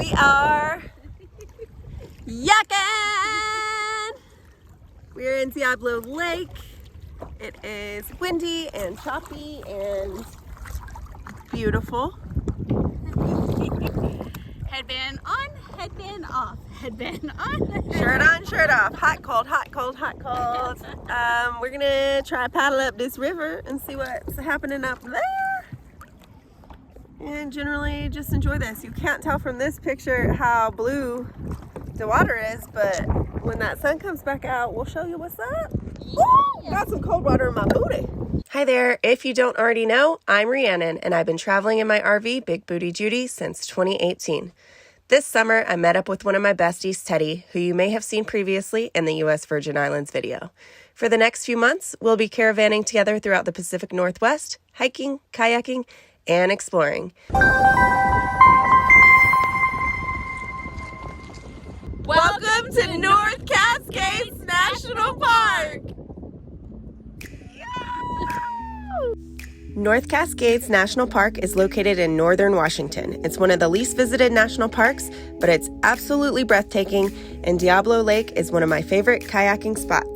We are yakking! We're in Diablo Lake. It is windy and choppy and beautiful. Headband on, headband off, headband on. Shirt on, shirt off. Hot, cold, hot, cold, hot, cold. We're gonna try to paddle up this river and see what's happening up there. And generally just enjoy this. You can't tell from this picture how blue the water is, but when that sun comes back out, we'll show you what's up. Woo! Got some cold water in my booty. Hi there. If you don't already know, I'm Rheannon, and I've been traveling in my RV, Big Booty Judy, since 2018. This summer, I met up with one of my besties, Teddy, who you may have seen previously in the U.S. Virgin Islands video. For the next few months, we'll be caravanning together throughout the Pacific Northwest, hiking, kayaking, and exploring. Welcome to North Cascades National Park! North Cascades National Park is located in northern Washington. It's one of the least visited national parks, but it's absolutely breathtaking, and Diablo Lake is one of my favorite kayaking spots.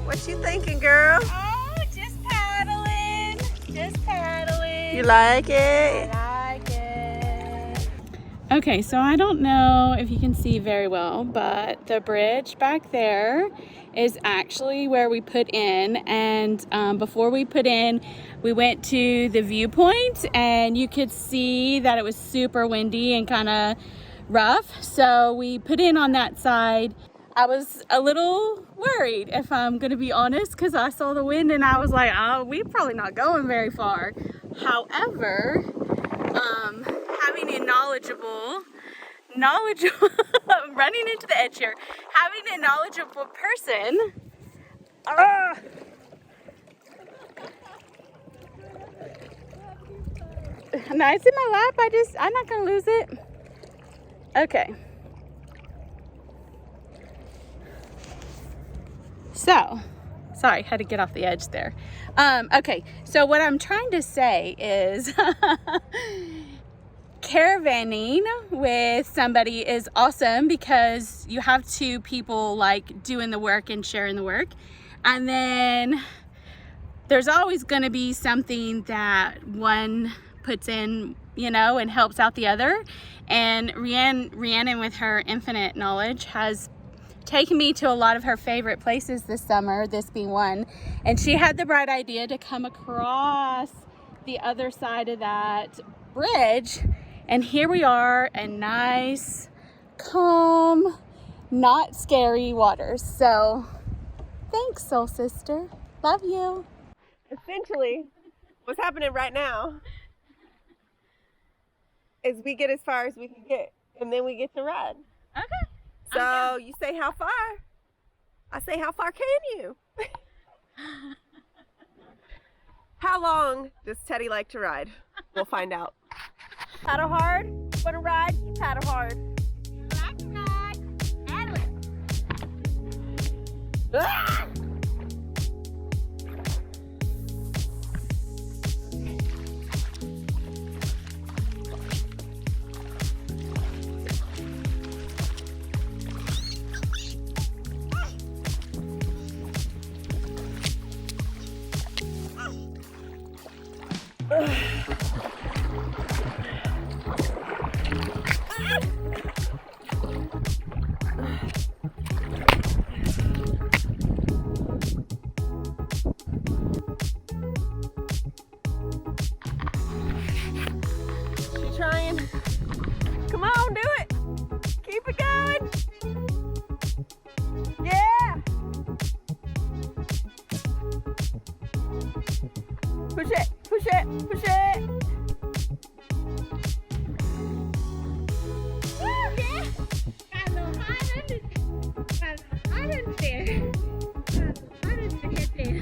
What you thinking, girl? Oh, just paddling. Just paddling. You like it? I like it. Okay, so I don't know if you can see very well, but the bridge back there is actually where we put in. And before we put in, we went to the viewpoint, and you could see that it was super windy and kind of rough. So we put in on that side. I was a little worried, if I'm gonna be honest, because I saw the wind and I was like, oh, we're probably not going very far. However, having a knowledgeable, I'm running into the edge here, having a knowledgeable person, no, it's in my lap, I'm not gonna lose it. Okay. So, sorry, had to get off the edge there. Okay, so what I'm trying to say is caravanning with somebody is awesome because you have two people like doing the work and sharing the work. And then there's always going to be something that one puts in, you know, and helps out the other. And Rhiannon with her infinite knowledge has taken me to a lot of her favorite places this summer, this being one. And she had the bright idea to come across the other side of that bridge. And here we are in nice, calm, not scary waters. So thanks, soul sister. Love you. Essentially, what's happening right now is we get as far as we can get, and then we get to ride. Okay. So you say how far? I say how far can you? How long does Teddy like to ride? We'll find out. Paddle hard. Want to ride? You paddle hard. You like to ride? Paddle it. Ah! She trying. Come on, do it. Keep it going. Yeah. Push it, push it, push it. Woo, yeah. Got a little hot under there. Got a little hot under the head there.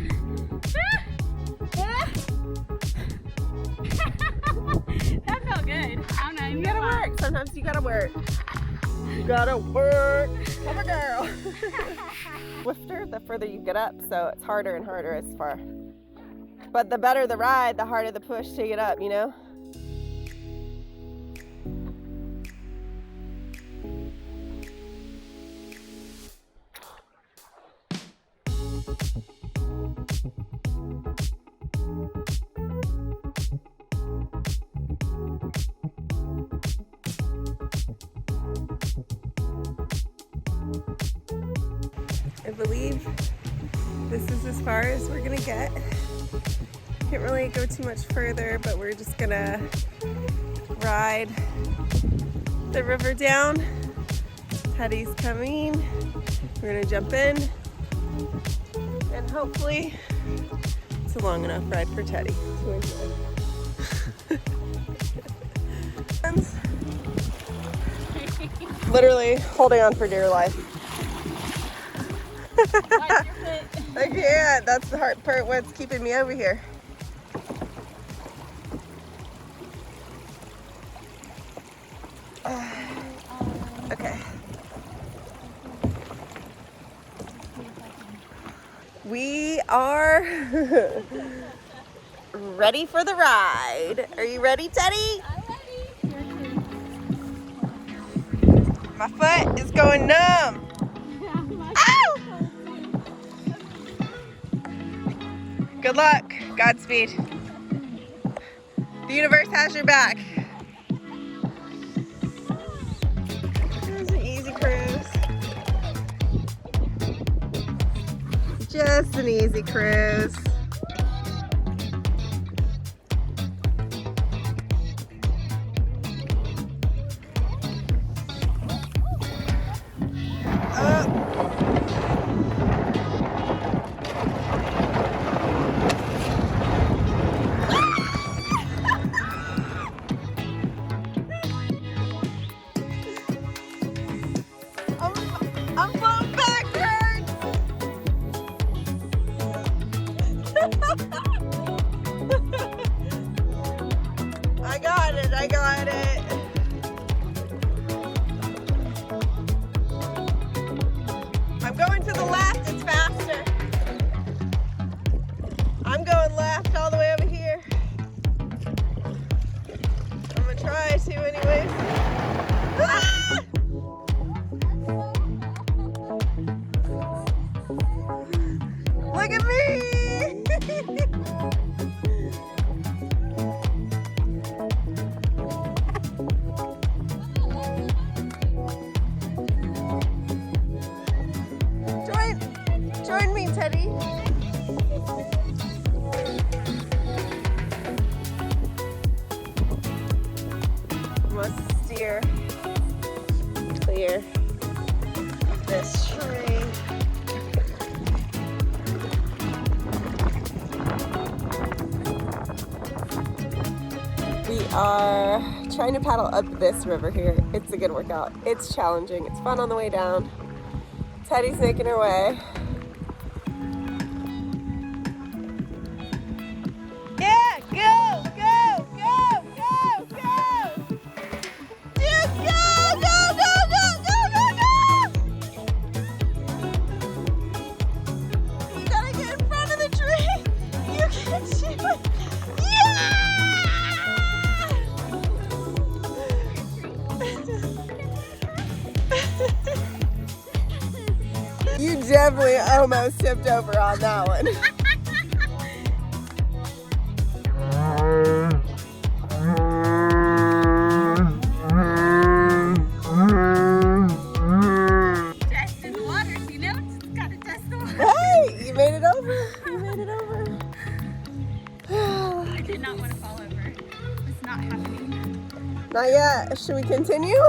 That felt good. I don't know. You gotta work. Sometimes you gotta work. You gotta work. Come on, girl. Swifter the further you get up, so it's harder and harder as far. But the better the ride, the harder the push to get up, you know? I believe this is as far as we're gonna get. Can't really go too much further, but we're just gonna ride the river down. Teddy's coming. We're gonna jump in, and hopefully it's a long enough ride for Teddy to enjoy. Literally holding on for dear life. Watch your foot. I can't. That's the hard part. What's keeping me over here? Okay. We are ready for the ride. Are you ready, Teddy? I'm ready. My foot is going numb. Ow! Good luck. Godspeed. The universe has your back. It was an easy cruise. Just an easy cruise. I'm going backwards. I got it. I got it. I'm going to the left. It's faster. I'm going left all the way over here. I'm gonna try to anyways. Ah! Look at me! Join me, Teddy. Must steer clear this tree. We are trying to paddle up this river here. It's a good workout. It's challenging. It's fun on the way down. Teddy's making her way. Yeah, go, go, go, go, go. Just go, go, go, go, go, go, go. You gotta get in front of the tree. You can do it. You definitely almost tipped over on that one. Testing the waters, you know? Just gotta test the water. Hey, you made it over. You made it over. I did not want to fall over. It's not happening. Not yet. Should we continue?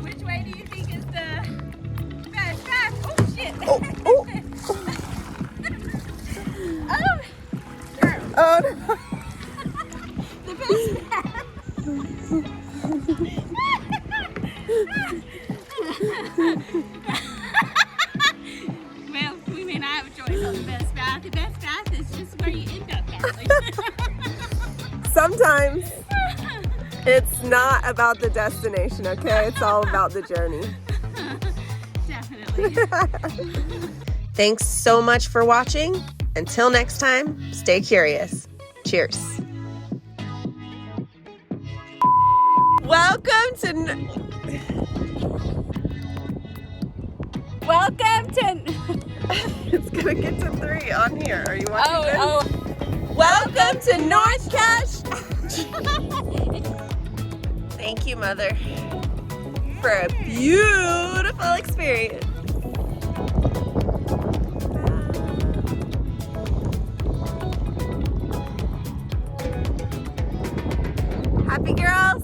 Which way do you think is the fast? Oh shit! Oh, oh. Oh, Oh no. The best bath. Well, we may not have a choice on the best bath. The best bath is just where you end up, darling. Sometimes it's not about the destination, okay? It's all about the journey. Definitely. Thanks so much for watching. Until next time, stay curious. Cheers. Welcome to... Welcome to... It's gonna get to 3 on here. Are you watching this? Oh. Welcome to North Thank you, Mother, for a beautiful experience. Happy girls.